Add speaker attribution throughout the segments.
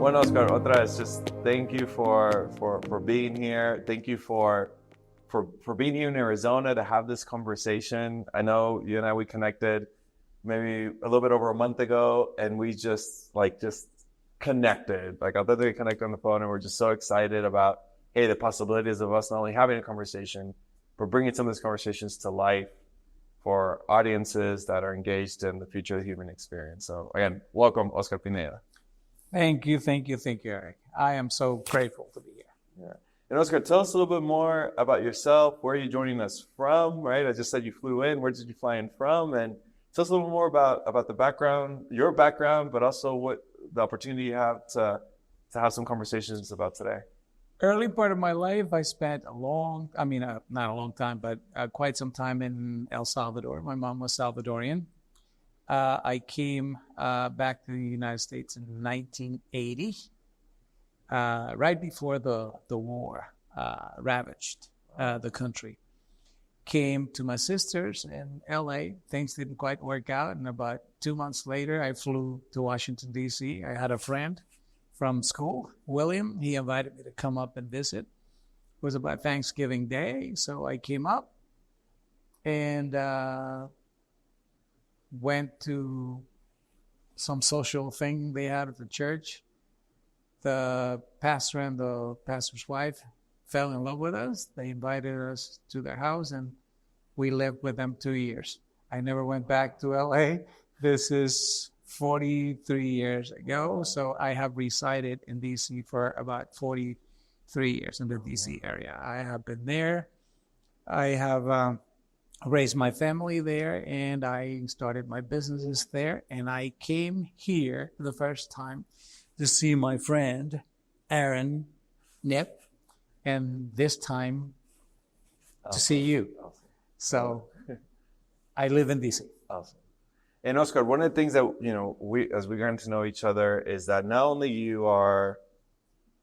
Speaker 1: Bueno, Oscar, otra vez, just thank you for being here. Thank you for being here in Arizona to have this conversation. I know you and I, we connected maybe a little bit over a month ago, and we just connected. Like, I thought we connected on the phone, and we're just so excited about, hey, the possibilities of us not only having a conversation, but bringing some of these conversations to life for audiences that are engaged in the future of the human experience. So again, welcome, Oskhar Pineda.
Speaker 2: Thank you, Eric. I am so grateful to be here.
Speaker 1: Yeah. And Oscar, tell us a little bit more about yourself. Where are you joining us from, right? I just said you flew in. Where did you fly in from? And tell us a little more about the background, your background, but also what the opportunity you have to have some conversations about today.
Speaker 2: Early part of my life, I spent not a long time, but quite some time in El Salvador. My mom was Salvadorian. I came back to the United States in 1980, right before the war ravaged the country. Came to my sisters in LA. Things didn't quite work out, and about 2 months later, I flew to Washington, D.C. I had a friend from school, William. He invited me to come up and visit. It was about Thanksgiving Day, so I came up and went to some social thing they had at the church. The pastor and the pastor's wife fell in love with us. They invited us to their house, and we lived with them 2 years. I never went back to LA. This is 43 years ago, so I have resided in DC for about 43 years in the DC area. I have been there. I have raised my family there, and I started my businesses there. And I came here the first time to see my friend, Aaron Nip, and this time to see you.
Speaker 1: Awesome.
Speaker 2: So I live in DC.
Speaker 1: Awesome. And Oscar, one of the things that, we, as we get to know each other, is that not only you are,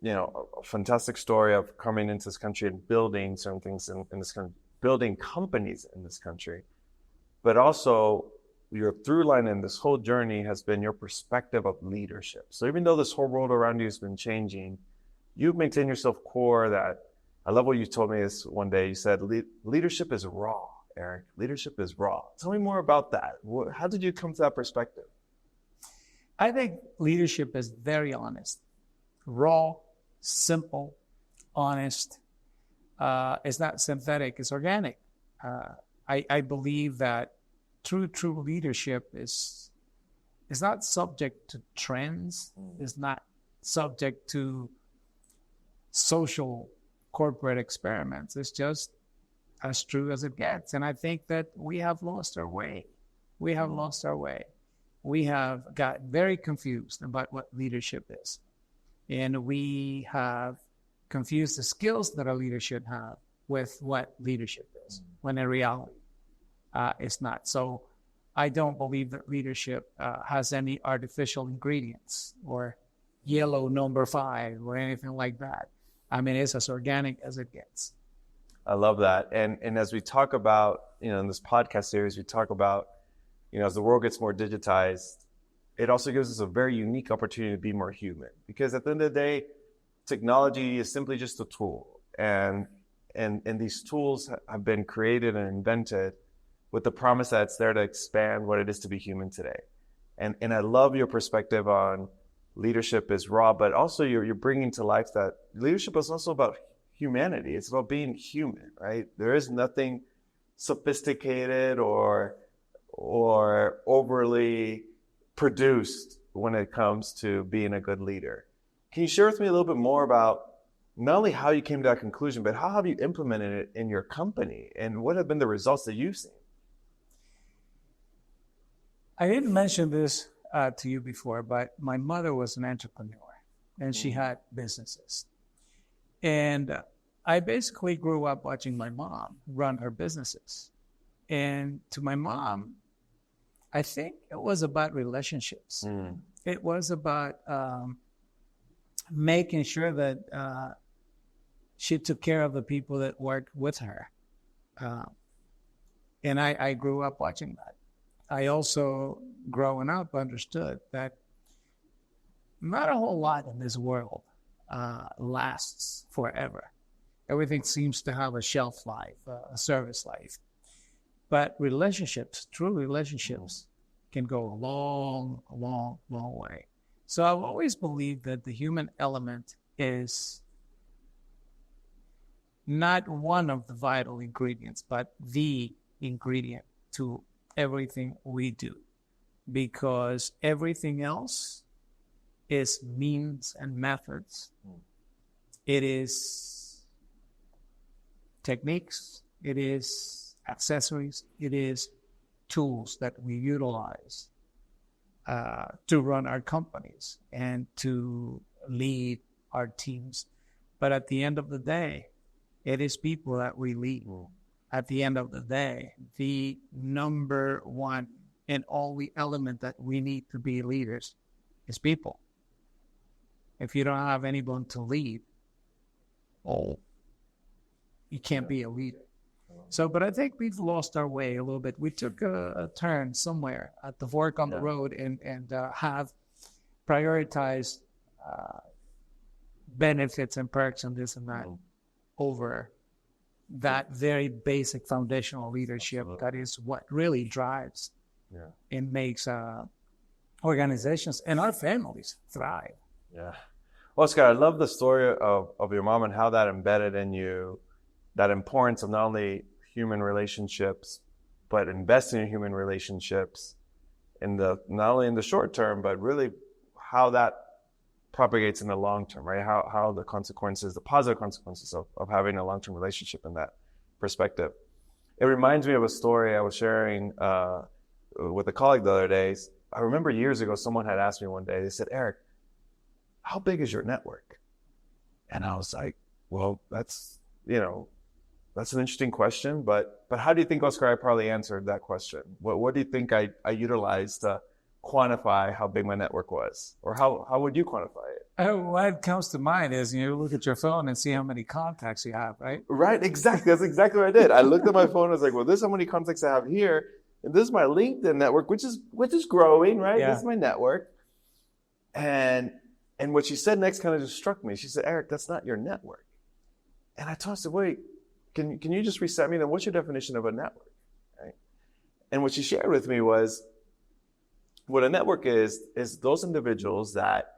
Speaker 1: a fantastic story of coming into this country and building certain things in this country, building companies in this country, but also your through line in this whole journey has been your perspective of leadership. So even though this whole world around you has been changing, you've maintained yourself core that, I love what you told me this one day. You said, leadership is raw, Eric. Leadership is raw. Tell me more about that. How did you come to that perspective?
Speaker 2: I think leadership is very honest, raw, simple, honest. It's not synthetic, it's organic. I believe that true leadership is not subject to trends, is not subject to social corporate experiments. It's just as true as it gets. And I think that we have lost our way. We have got very confused about what leadership is. And we have confused the skills that a leader should have with what leadership is, when in reality, it's not. So I don't believe that leadership has any artificial ingredients or yellow number 5 or anything like that. I mean, it's as organic as it gets.
Speaker 1: I love that. And as we talk about, in this podcast series, we talk about, as the world gets more digitized, it also gives us a very unique opportunity to be more human. Because at the end of the day, technology is simply just a tool. And these tools have been created and invented with the promise that it's there to expand what it is to be human today. And I love your perspective on leadership is raw, but also you're bringing to life that leadership is also about humanity. It's about being human, right? There is nothing sophisticated or overly produced when it comes to being a good leader. Can you share with me a little bit more about not only how you came to that conclusion, but how have you implemented it in your company, and what have been the results that you've seen?
Speaker 2: I didn't mention this to you before, but my mother was an entrepreneur, and she had businesses. And I basically grew up watching my mom run her businesses. And to my mom, I think it was about relationships. It was about making sure that she took care of the people that worked with her. And I grew up watching that. I also, growing up, understood that not a whole lot in this world lasts forever. Everything seems to have a shelf life, a service life. But relationships, true relationships, can go a long, long, long way. So I've always believed that the human element is not one of the vital ingredients, but the ingredient to everything we do. Because everything else is means and methods. It is techniques. It is accessories. It is tools that we utilize to run our companies and to lead our teams. But at the end of the day, it is people that we lead. At the end of the day, the number one and only element that we need to be leaders is people. If you don't have anyone to lead, you can't be a leader. So, but I think we've lost our way a little bit. We took a turn somewhere at the fork on the road and have prioritized benefits and perks and this and that over that very basic foundational leadership. That is what really drives and makes organizations and our families thrive.
Speaker 1: Yeah. Oscar, I love the story of your mom and how that embedded in you that importance of not only human relationships, but investing in human relationships not only in the short term, but really how that propagates in the long term, right? How the positive consequences of having a long-term relationship in that perspective. It reminds me of a story I was sharing with a colleague the other day. I remember years ago, someone had asked me one day, they said, Eric, how big is your network? And I was like, well, that's an interesting question, but how do you think, Oscar, I probably answered that question? What do you think I utilized to quantify how big my network was? Or how would you quantify it?
Speaker 2: What comes to mind is you look at your phone and see how many contacts you have, right?
Speaker 1: Right, exactly. That's exactly what I did. I looked at my phone and I was like, well, this is how many contacts I have here. And this is my LinkedIn network, which is growing, right? Yeah. This is my network. And what she said next kind of just struck me. She said, Eric, that's not your network. And I told her, wait, can you just reset me? Then what's your definition of a network? Right? And what she shared with me was what a network is those individuals that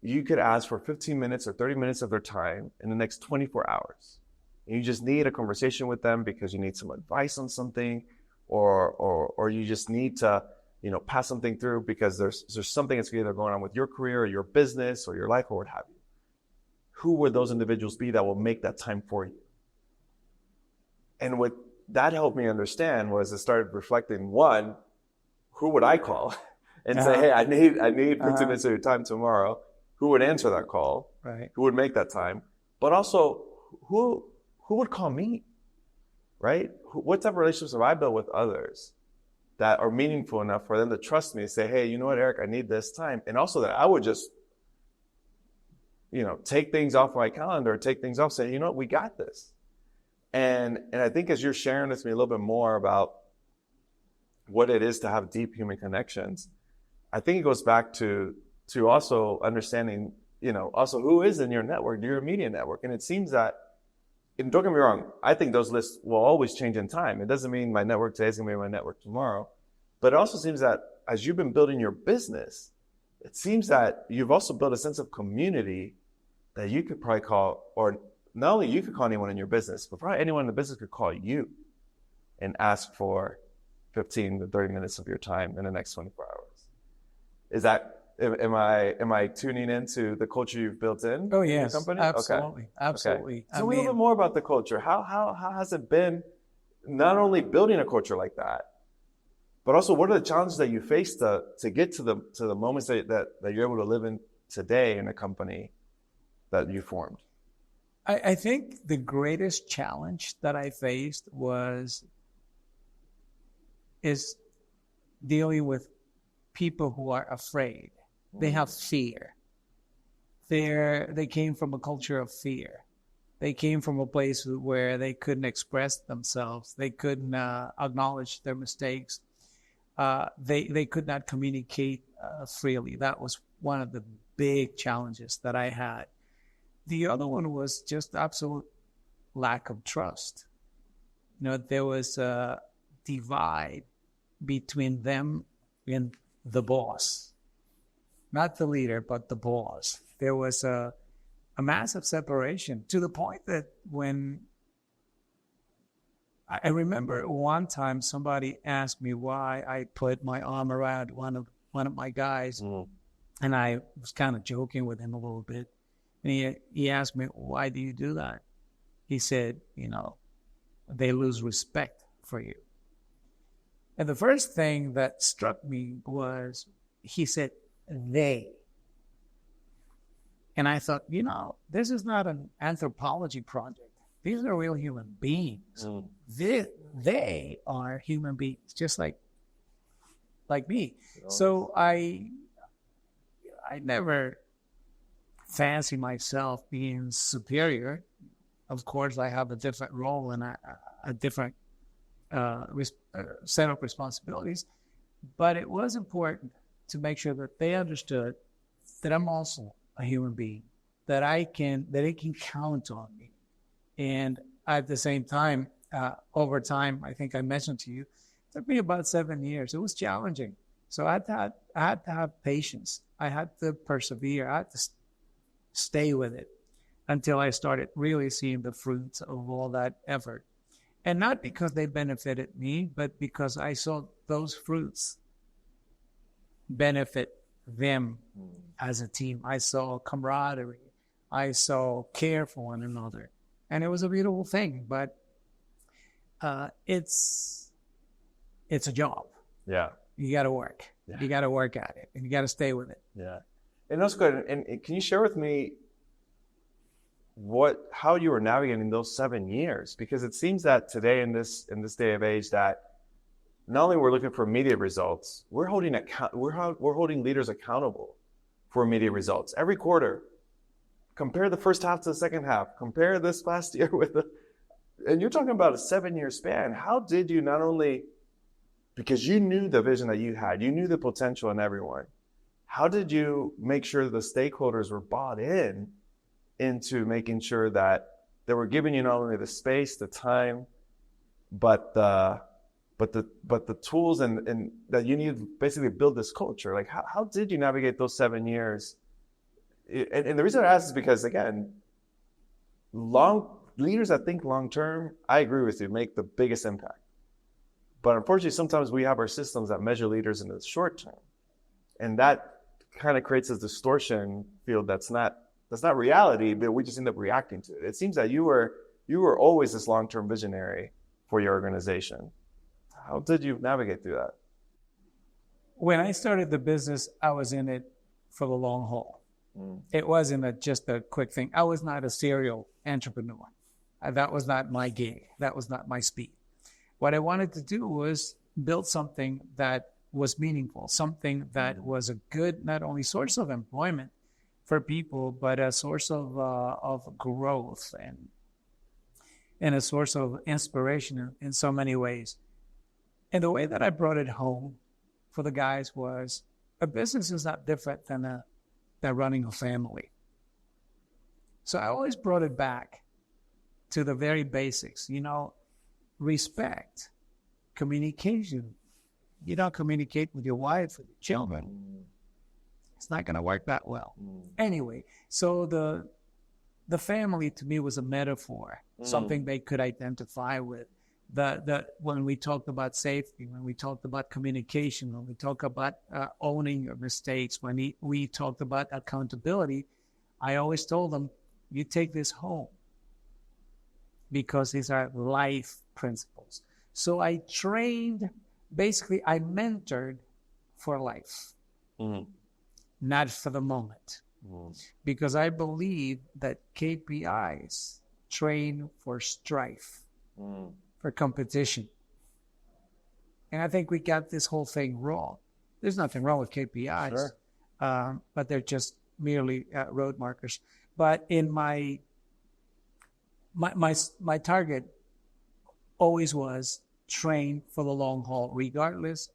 Speaker 1: you could ask for 15 minutes or 30 minutes of their time in the next 24 hours. And you just need a conversation with them because you need some advice on something or you just need to, pass something through because there's something that's either going on with your career or your business or your life or what have you. Who would those individuals be that will make that time for you? And what that helped me understand was I started reflecting, one, who would I call and say, hey, I need 15 minutes of your time tomorrow. Who would answer that call?
Speaker 2: Right.
Speaker 1: Who would make that time? But also, who would call me? Right? What type of relationships have I built with others that are meaningful enough for them to trust me and say, hey, you know what, Eric, I need this time. And also that I would just, take things off my calendar, take things off, say, you know what, we got this. And I think as you're sharing with me a little bit more about what it is to have deep human connections, I think it goes back to also understanding, also who is in your network, your immediate network. And it seems that, and don't get me wrong, I think those lists will always change in time. It doesn't mean my network today is going to be my network tomorrow. But it also seems that as you've been building your business, it seems that you've also built a sense of community that you could probably call, or not only you could call anyone in your business, but probably anyone in the business could call you and ask for 15 to 30 minutes of your time in the next 24 hours. Is that, am I tuning into the culture you've built in?
Speaker 2: Oh, yes,
Speaker 1: your company?
Speaker 2: absolutely.
Speaker 1: Okay.
Speaker 2: Absolutely.
Speaker 1: Okay. Tell me a little bit more about the culture. How has it been not only building a culture like that, but also what are the challenges that you face to get to the moments that you're able to live in today in a company that you formed?
Speaker 2: I think the greatest challenge that I faced is dealing with people who are afraid. They have fear. They came from a culture of fear. They came from a place where they couldn't express themselves. They couldn't acknowledge their mistakes. They could not communicate freely. That was one of the big challenges that I had. The other one was just absolute lack of trust. There was a divide between them and the boss, not the leader, but the boss. There was a massive separation, to the point that when I remember one time somebody asked me why I put my arm around one of my guys, and I was kind of joking with him a little bit. And he asked me, why do you do that? He said, they lose respect for you. And the first thing that struck me was, he said, they. And I thought, this is not an anthropology project. These are real human beings. They are human beings, just like me. So I never fancy myself being superior. Of course, I have a different role and a different set of responsibilities. But it was important to make sure that they understood that I'm also a human being, that they can count on me. And at the same time, over time, I think I mentioned to you, it took me about 7 years. It was challenging. So I had to have patience. I had to persevere. I had to stay with it until I started really seeing the fruits of all that effort. And not because they benefited me, but because I saw those fruits benefit them as a team. I saw camaraderie. I saw care for one another. And it was a beautiful thing, but it's a job.
Speaker 1: Yeah.
Speaker 2: You got to work. Yeah. You got to work at it, and you got to stay with it.
Speaker 1: Yeah. And Oscar, and can you share with me how you were navigating those 7 years? Because it seems that today in this day of age, that not only we're looking for immediate results, we're holding leaders accountable for immediate results every quarter. Compare the first half to the second half. Compare this last year and you're talking about a 7-year span. How did you, not only because you knew the vision that you had, you knew the potential in everyone, how did you make sure that the stakeholders were bought into making sure that they were giving you not only the space, the time, but the tools and that you need to basically build this culture? Like, how did you navigate those 7 years? And the reason I ask is because, again, leaders that think long term, I agree with you, make the biggest impact. But unfortunately, sometimes we have our systems that measure leaders in the short term, and that kind of creates this distortion field that's not reality, but we just end up reacting to it. It seems that you were always this long term visionary for your organization. How did you navigate through that?
Speaker 2: When I started the business, I was in it for the long haul. It wasn't just a quick thing. I was not a serial entrepreneur. That was not my gig. That was not my speed. What I wanted to do was build something that was meaningful, something that was a good, not only source of employment for people, but a source of growth and a source of inspiration in so many ways. And the way that I brought it home for the guys was, a business is not different than running a family. So I always brought it back to the very basics, respect, communication. You don't communicate with your wife or your children, it's not going to work that well. Anyway, so the family to me was a metaphor, something they could identify with. When we talked about safety, when we talked about communication, when we talk about owning your mistakes, when we talked about accountability, I always told them, you take this home, because these are life principles. So I trained, basically I mentored for life, not for the moment, because I believe that KPIs train for strife, for competition. And I think we got this whole thing wrong. There's nothing wrong with KPIs, sure. But they're just merely road markers. But in my target always was train for the long haul, regardless.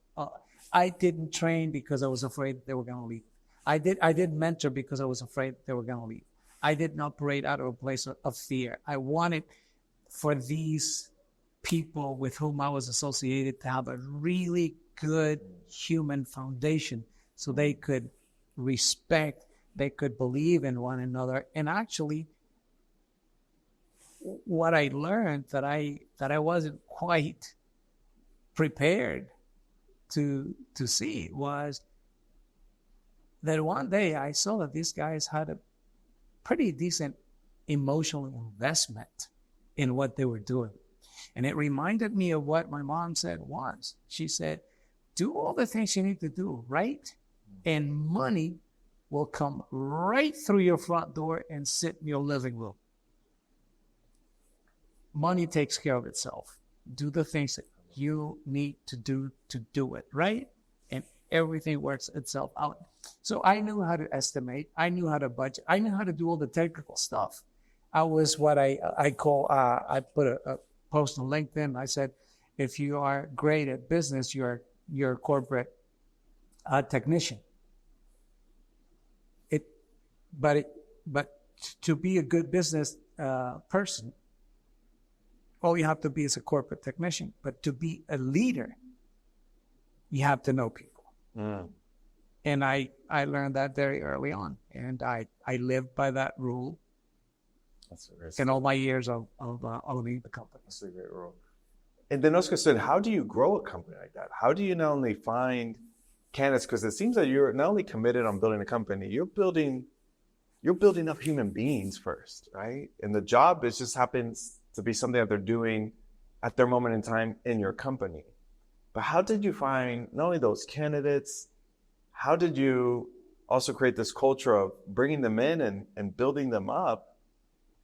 Speaker 2: I didn't train because I was afraid they were going to leave. I didn't mentor because I was afraid they were going to leave. I didn't operate out of a place of fear. I wanted for these people with whom I was associated to have a really good human foundation so they could respect, they could believe in one another. And actually, what I learned that I wasn't quite prepared to see was that one day I saw that these guys had a pretty decent emotional investment in what they were doing. And it reminded me of what my mom said once. She said, do all the things you need to do, right? And money will come right through your front door and sit in your living room. Money takes care of itself. Do the things that you need to do it, right? And everything works itself out. So I knew how to estimate. I knew how to budget. I knew how to do all the technical stuff. I was what I call, I put a post on LinkedIn. I said, if you are great at business, you're a corporate technician. But to be a good business person, all you have to be is a corporate technician. But to be a leader, you have to know people. Mm. And I learned that very early on. And I lived by that rule.
Speaker 1: That's a
Speaker 2: in all my years of owning the company.
Speaker 1: That's a great rule. And then Oscar said, how do you grow a company like that? How do you not only find candidates? Because it seems that you're not only committed on building a company, you're building up human beings first, right? And the job just happens to be something that they're doing at their moment in time in your company. But how did you find not only those candidates, how did you also create this culture of bringing them in and building them up?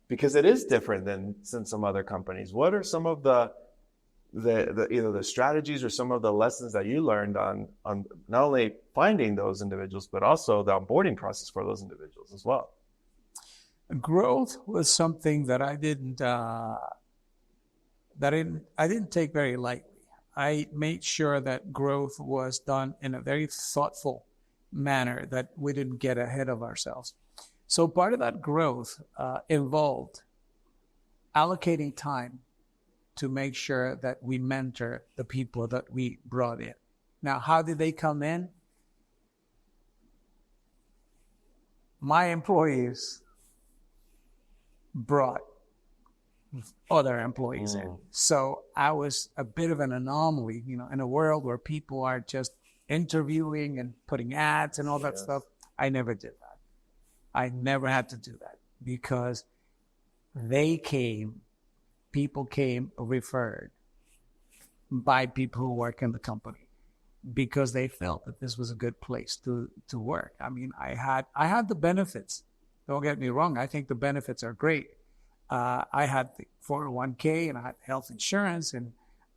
Speaker 1: Because it is different than some other companies. What are some of the either the strategies or some of the lessons that you learned on not only finding those individuals, but also the onboarding process for those individuals as well?
Speaker 2: Growth was something that I didn't take very lightly. I made sure that growth was done in a very thoughtful manner, that we didn't get ahead of ourselves. So part of that growth involved allocating time to make sure that we mentor the people that we brought in. Now, how did they come in? My employees brought other employees in. So I was a bit of an anomaly, in a world where people are just interviewing and putting ads and all that stuff. I never did that. I never had to do that because people came referred by people who work in the company because they felt that this was a good place to work. I mean, I had the benefits. Don't get me wrong. I think the benefits are great. I had the 401k and I had health insurance and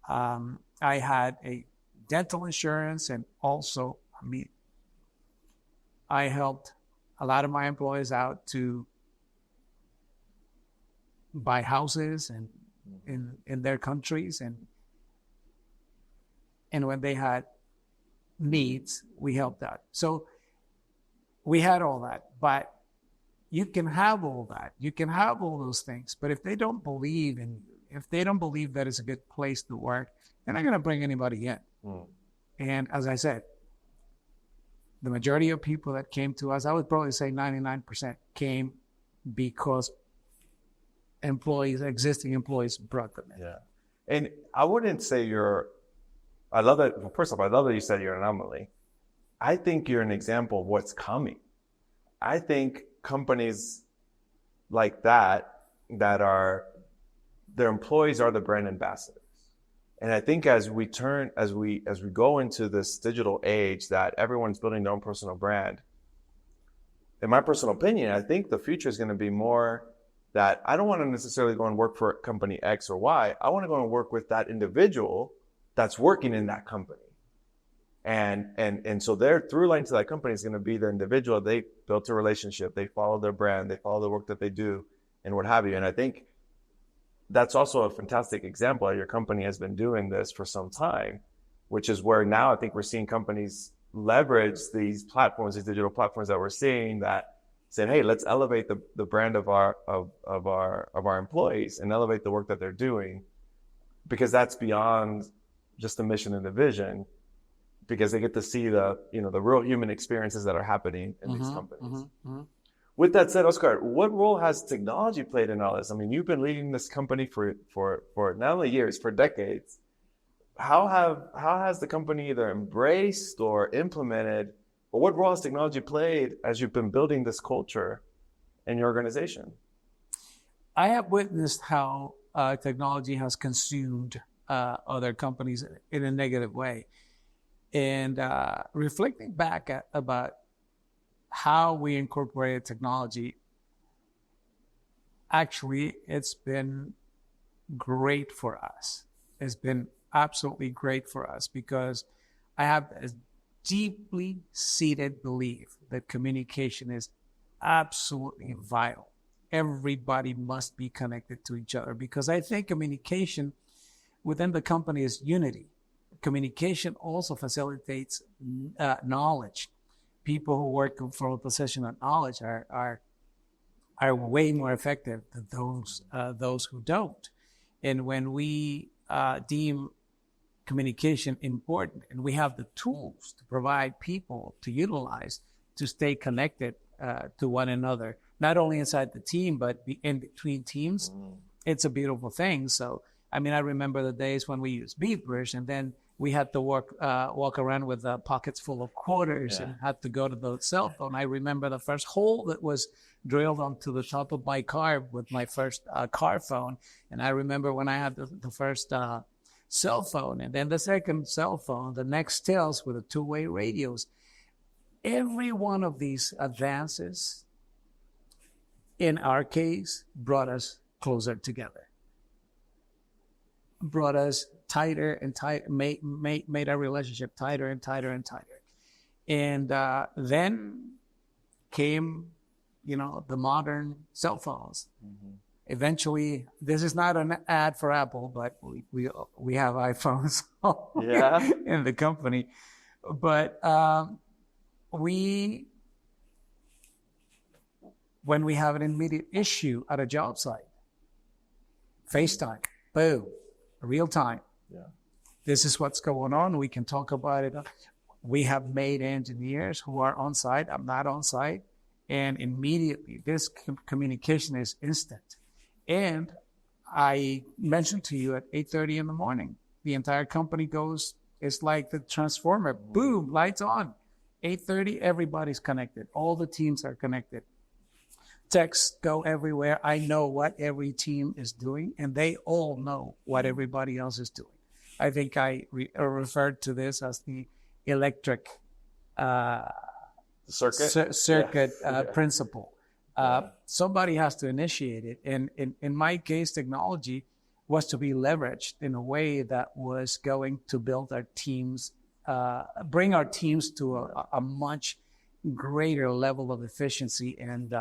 Speaker 2: I had a dental insurance and also, I helped a lot of my employees out to buy houses and in their countries, and when they had needs, we helped out. So we had all that, but you can have all that, you can have all those things, but if they don't believe in you, if they don't believe that it's a good place to work, they're not going to bring anybody in. And as I said, the majority of people that came to us, I would probably say 99% came because existing employees brought them in.
Speaker 1: Yeah. And I wouldn't say I love that. Well, first off, I love that you said you're an anomaly. I think you're an example of what's coming. I think companies like that are, their employees are the brand ambassadors. And I think as we go into this digital age that everyone's building their own personal brand, in my personal opinion, I think the future is going to be more that I don't want to necessarily go and work for company X or Y. I want to go and work with that individual that's working in that company. And so their through line to that company is going to be the individual. They built a relationship. They follow their brand. They follow the work that they do and what have you. And I think that's also a fantastic example. Your company has been doing this for some time. which is where now I think we're seeing companies leverage these platforms, these digital platforms that we're seeing that saying, hey, let's elevate the brand of our employees and elevate the work that they're doing, because that's beyond just the mission and the vision, because they get to see the real human experiences that are happening in these companies. With that said, Oscar, what role has technology played in all this? I mean, you've been leading this company for not only years, for decades. How has the company either embraced or implemented, or what role has technology played as you've been building this culture in your organization?
Speaker 2: I have witnessed how technology has consumed other companies in a negative way. And reflecting back about how we incorporated technology, actually, it's been great for us. It's been absolutely great for us, because I have a deeply seated belief that communication is absolutely vital. Everybody must be connected to each other, because I think communication within the company is unity. Communication also facilitates knowledge. People who work from a position of knowledge are way more effective than those who don't. And when we deem communication important, and we have the tools to provide people to utilize to stay connected to one another, not only inside the team but in between teams, it's a beautiful thing. So, I mean, I remember the days when we used beepers, and then we had to walk around with pockets full of quarters and had to go to the cell phone. I remember the first hole that was drilled onto the top of my car with my first car phone. And I remember when I had the first cell phone, and then the second cell phone, the Nextels with the two-way radios. Every one of these advances, in our case, brought us closer together, brought us tighter and tighter, made our relationship tighter and tighter and tighter. And then came, the modern cell phones. Eventually, this is not an ad for Apple, but we have iPhones in the company. But when we have an immediate issue at a job site, FaceTime, boom, real time. This is what's going on. We can talk about it. We have made engineers who are on site. I'm not on site. And immediately, this communication is instant. And I mentioned to you at 8:30 in the morning, the entire company goes, it's like the transformer, boom, lights on. 8:30, everybody's connected. All the teams are connected. Texts go everywhere. I know what every team is doing, and they all know what everybody else is doing. I think I referred to this as the electric circuit principle. Somebody has to initiate it. And in my case, technology was to be leveraged in a way that was going to build our teams, bring our teams to a much greater level of efficiency and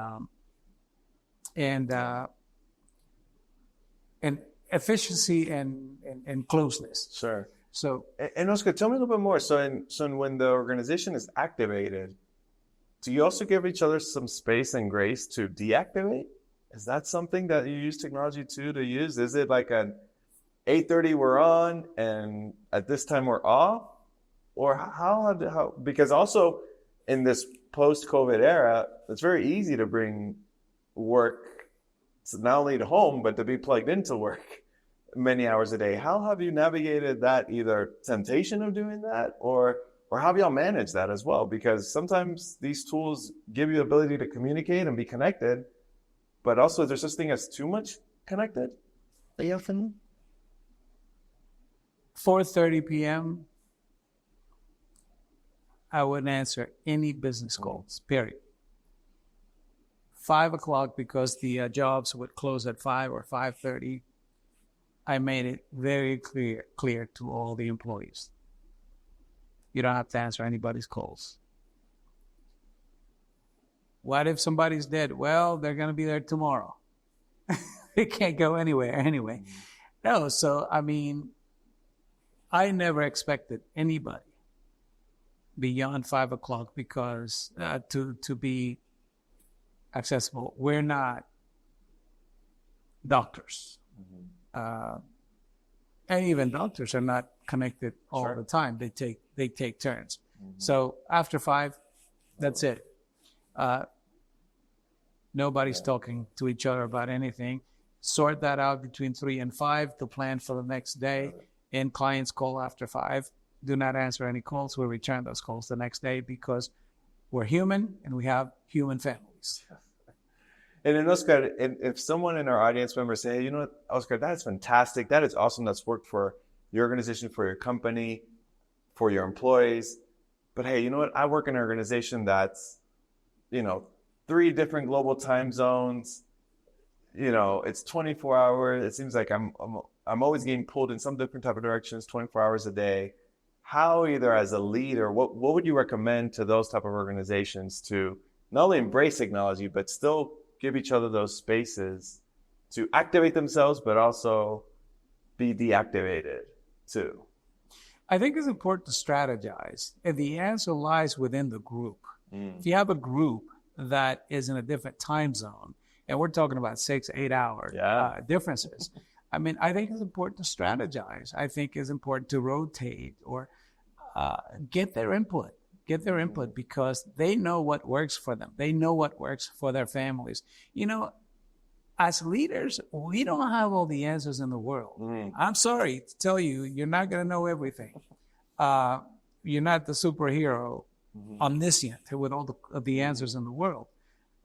Speaker 2: efficiency and closeness.
Speaker 1: Sure.
Speaker 2: So,
Speaker 1: and Oscar, tell me a little bit more. So when the organization is activated, do you also give each other some space and grace to deactivate? Is that something that you use technology to use? Is it like an 8:30 we're on and at this time we're off? Or how? Because also in this post-COVID era, it's very easy to bring work not only to home, but to be plugged into work many hours a day. How have you navigated that, either temptation of doing that or how have y'all managed that as well? Because sometimes these tools give you the ability to communicate and be connected, but also there's such thing as too much connected.
Speaker 2: 4:30 p.m., I wouldn't answer any business calls, period. 5 o'clock, because the jobs would close at 5 or 5:30, I made it very clear to all the employees. You don't have to answer anybody's calls. What if somebody's dead? Well, they're going to be there tomorrow. They can't go anywhere anyway. No, so, I mean, I never expected anybody beyond 5 o'clock because to be accessible. We're not doctors. And even doctors are not connected all the time. They take turns. So after 5, that's it. Nobody's talking to each other about anything. Sort that out between 3 and 5 to plan for the next day. And clients call after 5. Do not answer any calls. We return those calls the next day because we're human and we have human families.
Speaker 1: And then, Oscar, if someone in our audience member say, hey, you know what, Oscar, that's fantastic. That is awesome. That's worked for your organization, for your company, for your employees. But hey, you know what? I work in an organization that's, 3 different global time zones. It's 24 hours. It seems like I'm always getting pulled in some different type of directions, 24 hours a day. How, either as a leader, what would you recommend to those type of organizations to not only embrace technology, but still give each other those spaces to activate themselves, but also be deactivated too?
Speaker 2: I think it's important to strategize. And the answer lies within the group. If you have a group that is in a different time zone, and we're talking about 6-8 hour differences, I think it's important to strategize. I think it's important to rotate or get their input. Because they know what works for them. They know what works for their families. As leaders, we don't have all the answers in the world. I'm sorry to tell you, you're not going to know everything. You're not the superhero, omniscient with all the answers in the world.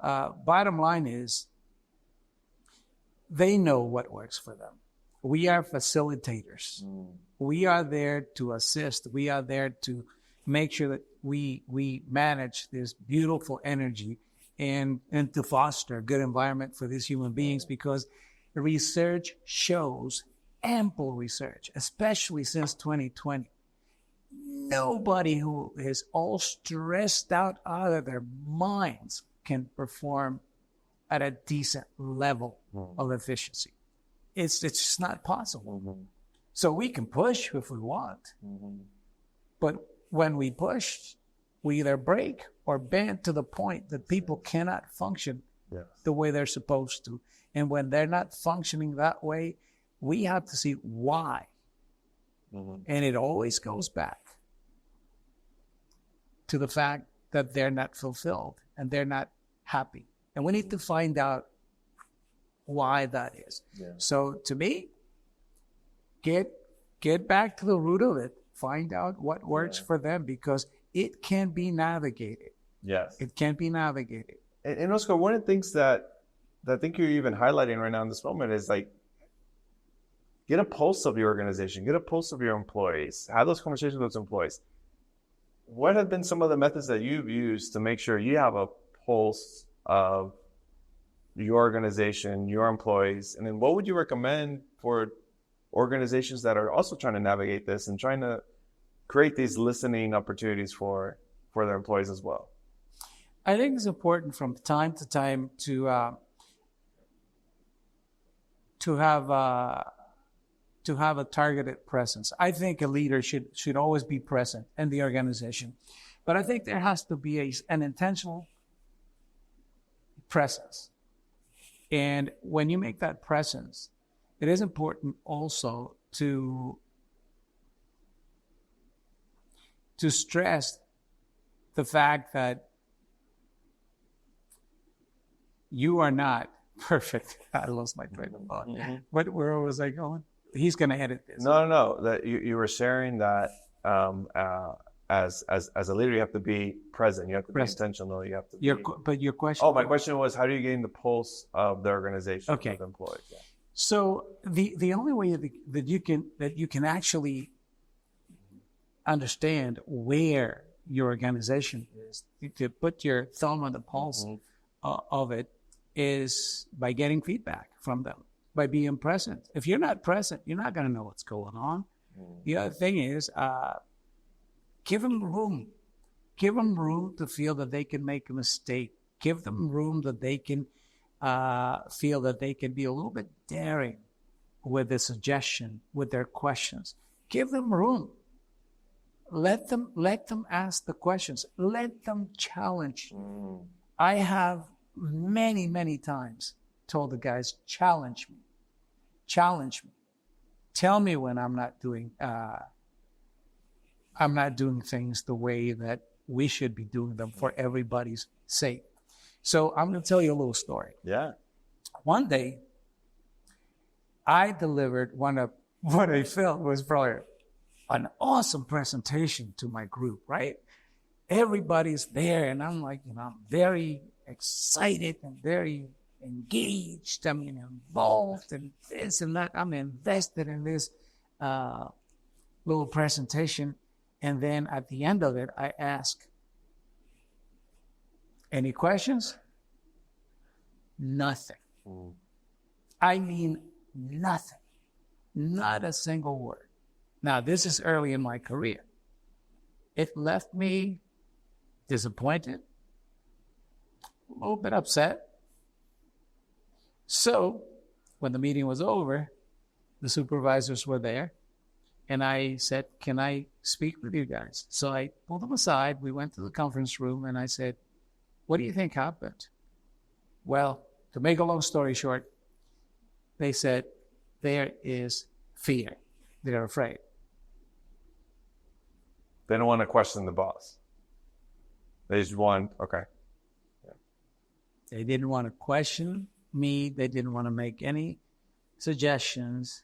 Speaker 2: Bottom line is, they know what works for them. We are facilitators. We are there to assist. We are there to make sure that we manage this beautiful energy and to foster a good environment for these human beings, because research shows, ample research, especially since 2020, nobody who is all stressed out of their minds can perform at a decent level of efficiency. It's just not possible. So we can push if we want, but when we push, we either break or bend to the point that people cannot function the way they're supposed to. And when they're not functioning that way, we have to see why. And it always goes back to the fact that they're not fulfilled and they're not happy. And we need to find out why that is. So to me, get back to the root of it. Find out what works for them, because it can be navigated. It can be navigated.
Speaker 1: And Oscar, one of the things that I think you're even highlighting right now in this moment is like, get a pulse of your organization, get a pulse of your employees, have those conversations with those employees. What have been some of the methods that you've used to make sure you have a pulse of your organization, your employees? And then what would you recommend for organizations that are also trying to navigate this and trying to create these listening opportunities for their employees as well?
Speaker 2: I think it's important from time to time to have a targeted presence. I think a leader should always be present in the organization, but I think there has to be an intentional presence. And when you make that presence, it is important also to stress the fact that you are not perfect. I lost my train of thought. Where was I going? He's going to edit this.
Speaker 1: No. That you were sharing that as a leader, you have to be present. You have to be intentional. You have to.
Speaker 2: But your question.
Speaker 1: Oh, my question was, how do you gain the pulse of the organization of employees?
Speaker 2: So the only way that you can actually understand where your organization is, to put your thumb on the pulse of it, is by getting feedback from them, by being present. If you're not present, you're not going to know what's going on. The other thing is, give them room. Give them room to feel that they can make a mistake. Give them room that they can feel that they can be a little bit daring with their suggestion, with their questions. Give them room. Let them ask the questions. Let them challenge. I have many, many times told the guys, challenge me. Challenge me. Tell me when I'm not doing things the way that we should be doing them for everybody's sake. So I'm going to tell you a little story.
Speaker 1: Yeah.
Speaker 2: One day, I delivered what I felt was probably an awesome presentation to my group, right? Everybody's there, and I'm like, I'm very excited and very engaged. I'm involved in this and that. I'm invested in this little presentation. And then at the end of it, I ask, any questions? Nothing. I mean, nothing. Not a single word. Now, this is early in my career. It left me disappointed, a little bit upset. So, when the meeting was over, the supervisors were there, and I said, can I speak with you guys? So I pulled them aside. We went to the conference room, and I said, what do you think happened? Well, to make a long story short, they said, there is fear. They're afraid.
Speaker 1: They don't want to question the boss. They just want, okay. Yeah.
Speaker 2: They didn't want to question me. They didn't want to make any suggestions.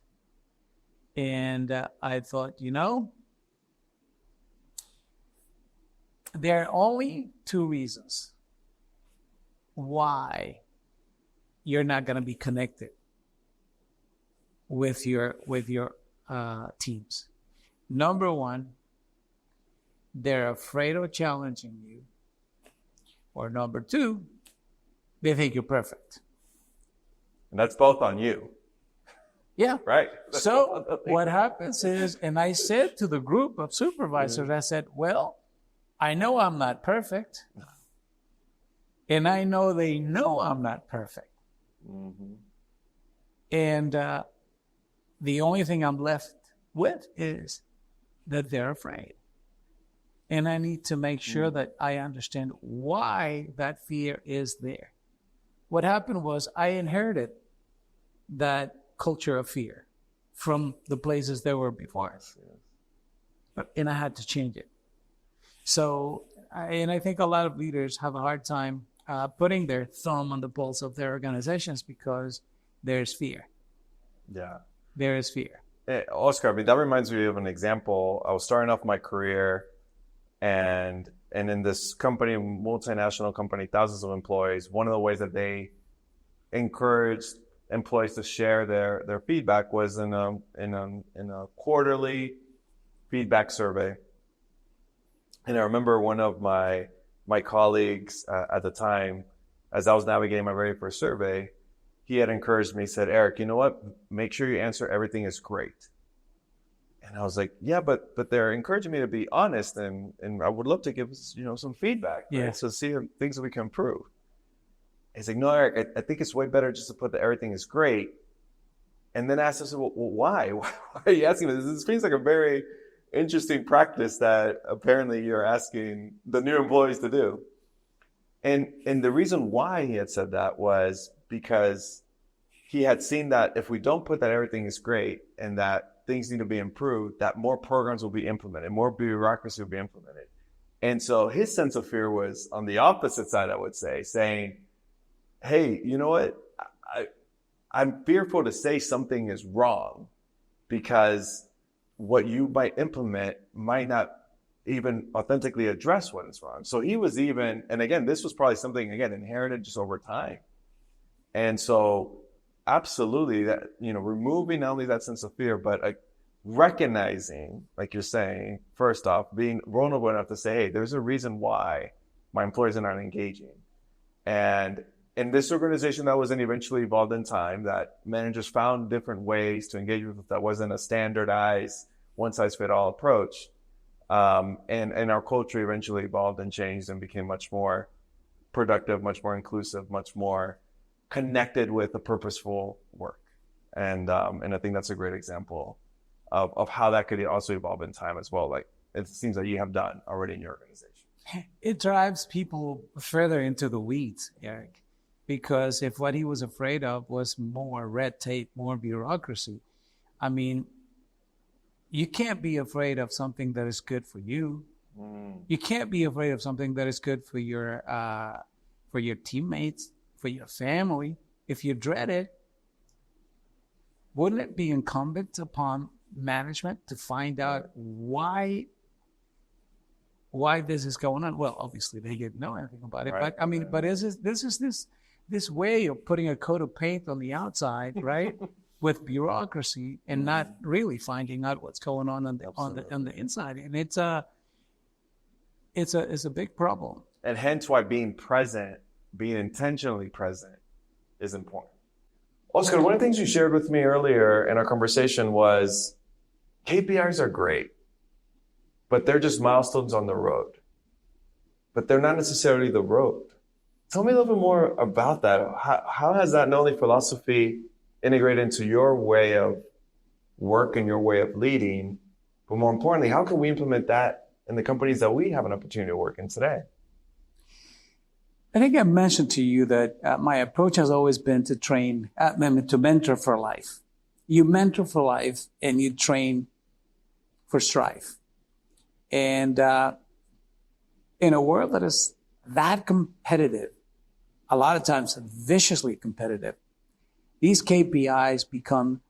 Speaker 2: And I thought, there are only two reasons why you're not going to be connected with your teams. Number one, they're afraid of challenging you. Or number two, they think you're perfect.
Speaker 1: And that's both on you.
Speaker 2: Yeah.
Speaker 1: Right.
Speaker 2: So what happens is, and I said to the group of supervisors, I said, well, I know I'm not perfect. And I know they know I'm not perfect. Mm-hmm. And the only thing I'm left with is that they're afraid. And I need to make sure that I understand why that fear is there. What happened was I inherited that culture of fear from the places they were before. And I had to change it. So, I think a lot of leaders have a hard time putting their thumb on the pulse of their organizations because there's fear.
Speaker 1: Yeah.
Speaker 2: There is fear.
Speaker 1: Hey, Oscar, that reminds me of an example. I was starting off my career and in this company, multinational company, thousands of employees, one of the ways that they encouraged employees to share their feedback was in a quarterly feedback survey. And I remember one of my colleagues at the time, as I was navigating my very first survey, he had encouraged me, he said, Eric, you know what? Make sure you answer everything is great. And I was like, yeah, but they're encouraging me to be honest and I would love to give some feedback. Right?
Speaker 2: Yeah.
Speaker 1: So see things that we can improve. He's like, no, Eric, I think it's way better just to put that everything is great. And then ask us, well, why? Why are you asking this? This seems like a very interesting practice that apparently you're asking the new employees to do. And the reason why he had said that was because he had seen that if we don't put that everything is great and that things need to be improved, that more programs will be implemented, more bureaucracy will be implemented. And so his sense of fear was on the opposite side, I would say, saying, hey, you know what? I'm fearful to say something is wrong because what you might implement might not even authentically address what is wrong. So he was even, and again, this was probably something, again, inherited just over time. And so absolutely that, removing not only that sense of fear, but recognizing, like you're saying, first off, being vulnerable enough to say, hey, there's a reason why my employees are not engaging. And in this organization that wasn't eventually evolved in time, that managers found different ways to engage with that wasn't a standardized one-size-fit-all approach. And our culture eventually evolved and changed and became much more productive, much more inclusive, much more connected with the purposeful work. And I think that's a great example of how that could also evolve in time as well. Like it seems like you have done already in your organization.
Speaker 2: It drives people further into the weeds, Eric, because if what he was afraid of was more red tape, more bureaucracy, I mean, you can't be afraid of something that is good for you. You can't be afraid of something that is good for your teammates, for your family. If you dread it, wouldn't it be incumbent upon management to find out why this is going on? Well, obviously they didn't know anything about it,
Speaker 1: Right.
Speaker 2: but I mean, but this way of putting a coat of paint on the outside, right, with bureaucracy and not really finding out what's going on the inside, and it's a big problem.
Speaker 1: And hence why being present, being intentionally present, is important. Oscar, one of the things you shared with me earlier in our conversation was KPIs are great, but they're just milestones on the road. But they're not necessarily the road. Tell me a little bit more about that. How has that not only philosophy integrated into your way of work and your way of leading, but more importantly, how can we implement that in the companies that we have an opportunity to work in today?
Speaker 2: I think I mentioned to you that my approach has always been to train, to mentor for life. You mentor for life and you train for strife. And in a world that is that competitive, a lot of times viciously competitive, these KPIs become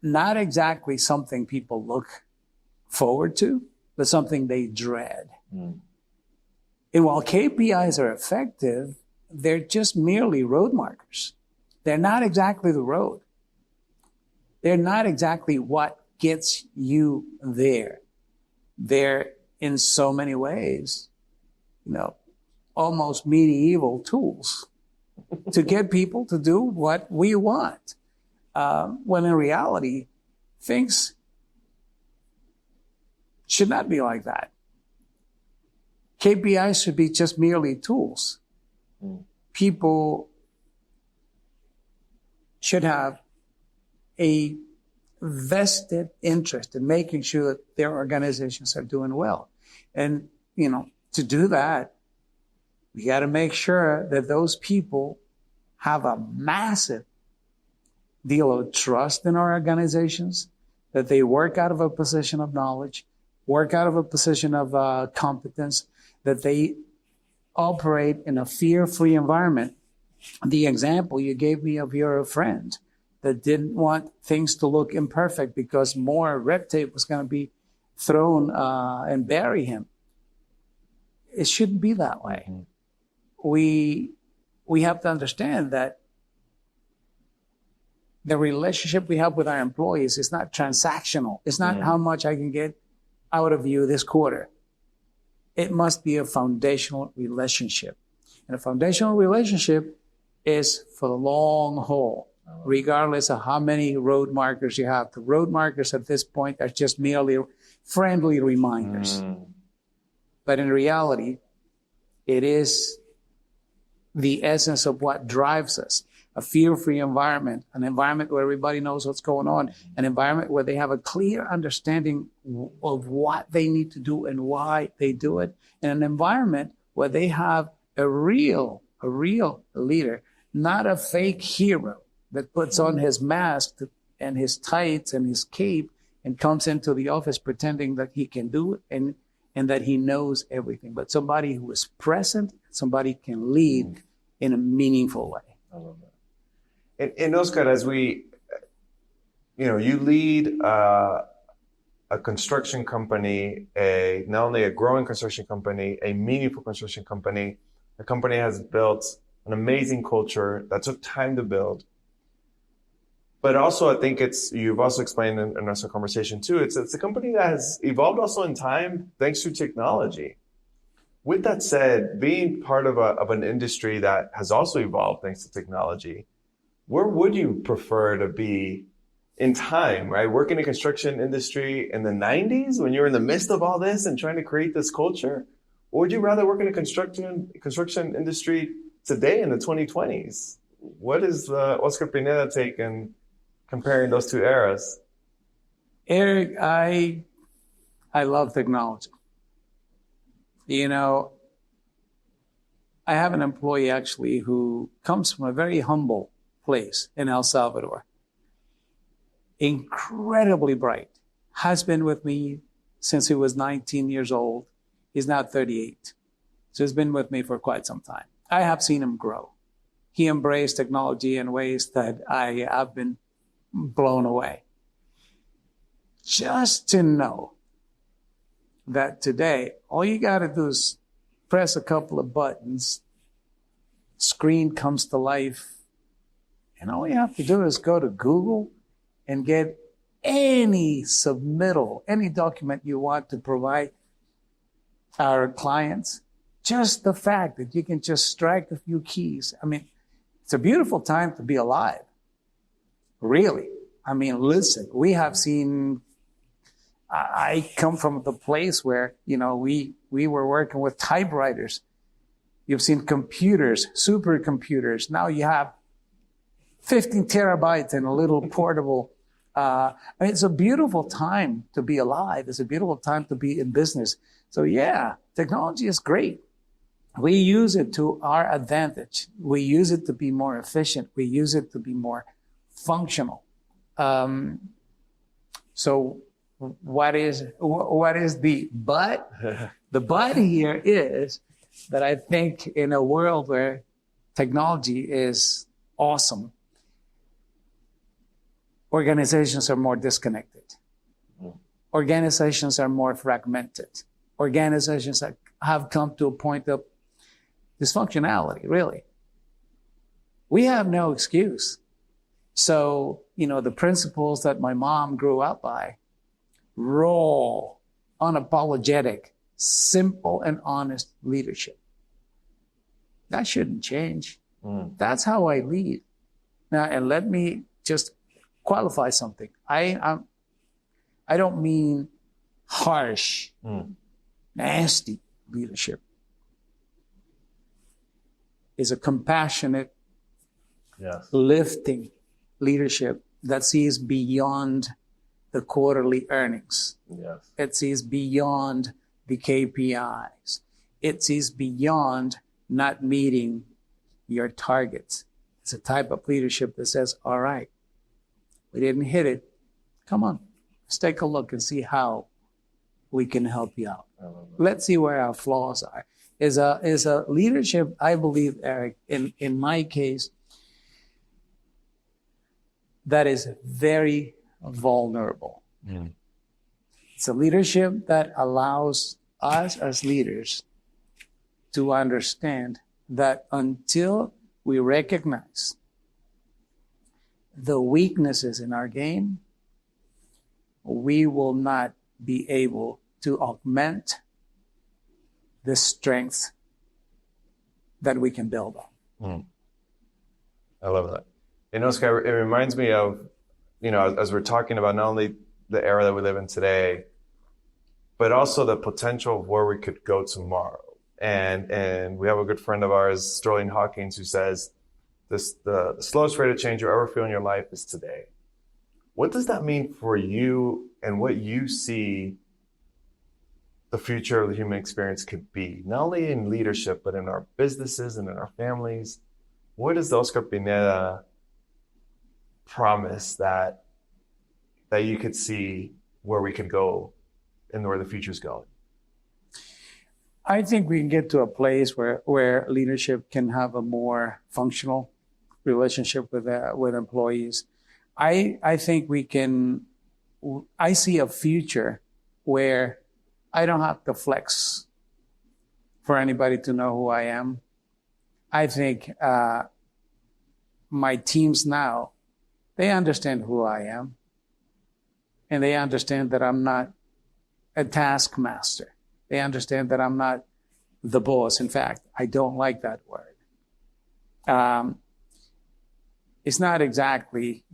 Speaker 2: not exactly something people look forward to, but something they dread. And while KPIs are effective, they're just merely road markers. They're not exactly the road. They're not exactly what gets you there. They're, in so many ways, almost medieval tools to get people to do what we want. When in reality, things should not be like that. KPIs should be just merely tools. People should have a vested interest in making sure that their organizations are doing well. And, to do that, we got to make sure that those people have a massive deal of trust in our organizations, that they work out of a position of knowledge, work out of a position of competence, that they operate in a fear-free environment. The example you gave me of your friend that didn't want things to look imperfect because more red tape was going to be thrown and bury him. It shouldn't be that way. We have to understand that the relationship we have with our employees is not transactional. It's not how much I can get out of you this quarter. It must be a foundational relationship. And a foundational relationship is for the long haul, regardless of how many road markers you have. The road markers at this point are just merely friendly reminders. But in reality, it is the essence of what drives us. A fear-free environment, an environment where everybody knows what's going on, an environment where they have a clear understanding of what they need to do and why they do it, and an environment where they have a real leader, not a fake hero that puts on his mask and his tights and his cape and comes into the office pretending that he can do it and that he knows everything, but somebody who is present, somebody can lead in a meaningful way.
Speaker 1: I love that. And Oscar, as we, you lead a construction company, not only a growing construction company, a meaningful construction company. The company has built an amazing culture that took time to build. But also, I think you've also explained in our conversation too, it's a company that has evolved also in time thanks to technology. With that said, being part of an industry that has also evolved thanks to technology, where would you prefer to be in time, right? Working in the construction industry in the 90s when you're in the midst of all this and trying to create this culture? Or would you rather work in the construction industry today in the 2020s? What is Oskhar Pineda take in comparing those two eras?
Speaker 2: Eric, I love technology. You know, I have an employee actually who comes from a very humble place in El Salvador. Incredibly bright. Has been with me since he was 19 years old. He's now 38. So he's been with me for quite some time. I have seen him grow. He embraced technology in ways that I have been blown away. Just to know that today, all you got to do is press a couple of buttons, screen comes to life, and all you have to do is go to Google and get any submittal, any document you want to provide our clients. Just the fact that you can just strike a few keys. I mean, it's a beautiful time to be alive. Really. I mean, listen, we have seen, I come from the place where, you know, we were working with typewriters. You've seen computers, supercomputers. Now you have 15 terabytes in a little portable. I mean, it's a beautiful time to be alive. It's a beautiful time to be in business. So yeah, technology is great. We use it to our advantage. We use it to be more efficient. We use it to be more functional. So what is the but? The but here is that I think in a world where technology is awesome, organizations are more disconnected. Organizations are more fragmented. Organizations have come to a point of dysfunctionality, really. We have no excuse. So, you know, the principles that my mom grew up by, raw, unapologetic, simple and honest leadership. That shouldn't change. That's how I lead. Now, and let me just qualify something. I don't mean harsh, nasty leadership. It's a compassionate, lifting leadership that sees beyond the quarterly earnings. It sees beyond the KPIs. It sees beyond not meeting your targets. It's a type of leadership that says, all right, we didn't hit it. Come on, let's take a look and see how we can help you out. Let's see where our flaws are. Is a leadership, I believe, Eric, in my case, that is very vulnerable. It's a leadership that allows us as leaders to understand that until we recognize the weaknesses in our game, we will not be able to augment the strength that we can build on.
Speaker 1: I love that. And Oscar, it reminds me of, you know, as we're talking about not only the era that we live in today, but also the potential of where we could go tomorrow. And we have a good friend of ours, Sterling Hawkins, who says the slowest rate of change you'll ever feel in your life is today. What does that mean for you and what you see the future of the human experience could be, not only in leadership, but in our businesses and in our families? What does the Oskhar Pineda promise that you could see where we could go and where the future's going?
Speaker 2: I think we can get to a place where leadership can have a more functional relationship with employees. I think we can. I see a future where I don't have to flex for anybody to know who I am. I think my teams now, they understand who I am. And they understand that I'm not a taskmaster. They understand that I'm not the boss. In fact, I don't like that word. It's not exactly,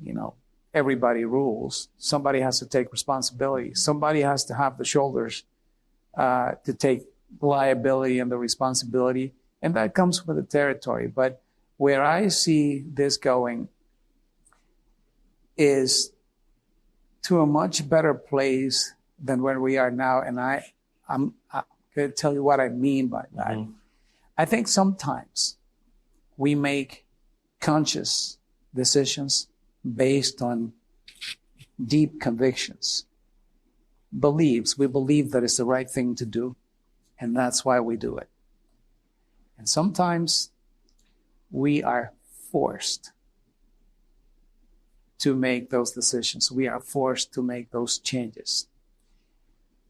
Speaker 2: everybody rules. Somebody has to take responsibility. Somebody has to have the shoulders to take liability and the responsibility. And that comes with the territory. But where I see this going is to a much better place than where we are now. And I'm going to tell you what I mean by that. Mm-hmm. I think sometimes we make conscious decisions based on deep convictions, beliefs. We believe that it's the right thing to do, and that's why we do it. And sometimes we are forced to make those decisions. We are forced to make those changes.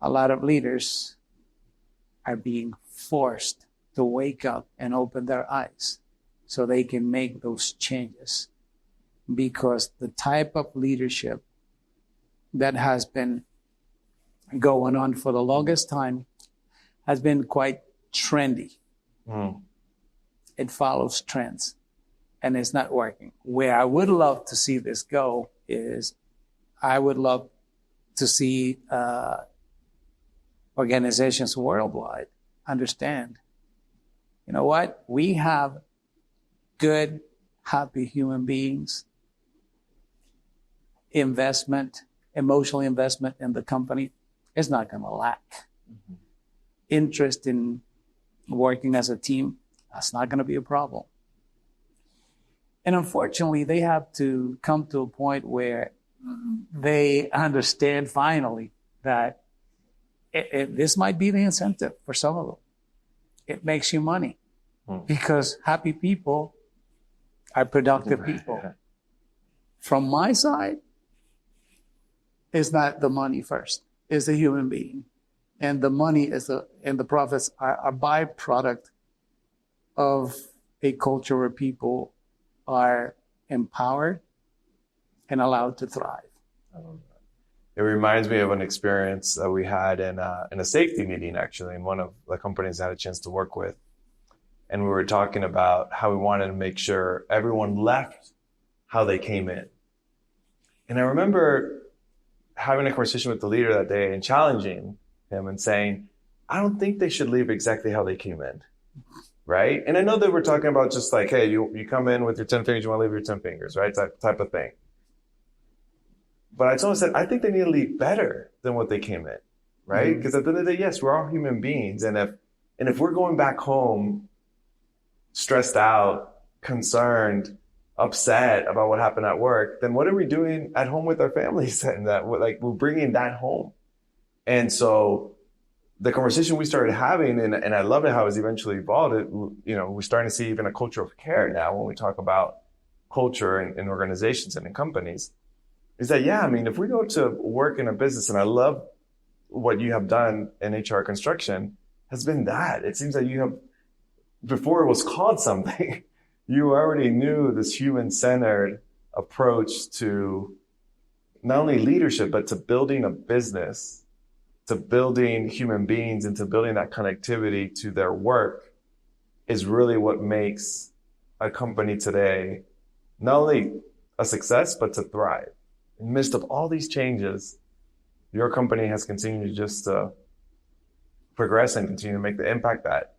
Speaker 2: A lot of leaders are being forced to wake up and open their eyes so they can make those changes, because the type of leadership that has been going on for the longest time has been quite trendy. It follows trends, and it's not working. Where I would love to see this go is I would love to see organizations worldwide understand, you know what? We have good, happy human beings, emotional investment in the company is not going to lack. Mm-hmm. Interest in working as a team, that's not going to be a problem. And unfortunately, they have to come to a point where they understand finally that this might be the incentive for some of them. It makes you money because happy people are productive people. From my side, it's not the money first. It's the human being. And the money and the profits are a byproduct of a culture where people are empowered and allowed to thrive.
Speaker 1: It reminds me of an experience that we had in a safety meeting, actually, in one of the companies I had a chance to work with. And we were talking about how we wanted to make sure everyone left how they came in. And I remember having a conversation with the leader that day and challenging him and saying, I don't think they should leave exactly how they came in, right? And I know that we're talking about just like, hey, you come in with your 10 fingers, you want to leave your 10 fingers, right? That type of thing. But I told him, I said, I think they need to leave better than what they came in, right? Because at the end of the day, yes, we're all human beings. And if we're going back home stressed out, concerned, upset about what happened at work, then what are we doing at home with our families? And that, like, we're bringing that home. And so the conversation we started having, and I love it how it's eventually evolved. We're starting to see even a culture of care now when we talk about culture in organizations and in companies. Is that, yeah, I mean, if we go to work in a business, and I love what you have done in HR construction, has been that. It seems that you have, before it was called something, you already knew this human-centered approach to not only leadership, but to building a business, to building human beings, and to building that connectivity to their work is really what makes a company today not only a success, but to thrive. In the midst of all these changes, your company has continued just to progress and continue to make the impact that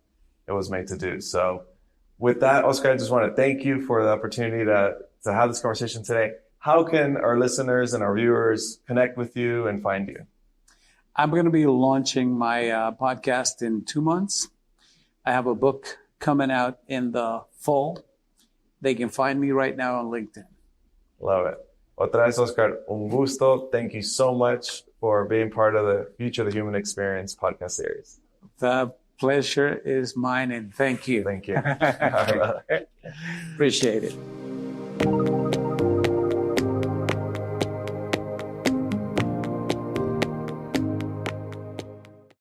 Speaker 1: it was made to do. So with that, Oscar, I just want to thank you for the opportunity to have this conversation today. How can our listeners and our viewers connect with you and find you?
Speaker 2: I'm going to be launching my podcast in 2 months. I have a book coming out in the fall. They can find me right now on LinkedIn.
Speaker 1: Love it. Otra vez, Oscar, un gusto. Thank you so much for being part of the Future of the Human Experience podcast series.
Speaker 2: The pleasure is mine, and thank you.
Speaker 1: Thank you.
Speaker 2: Appreciate it.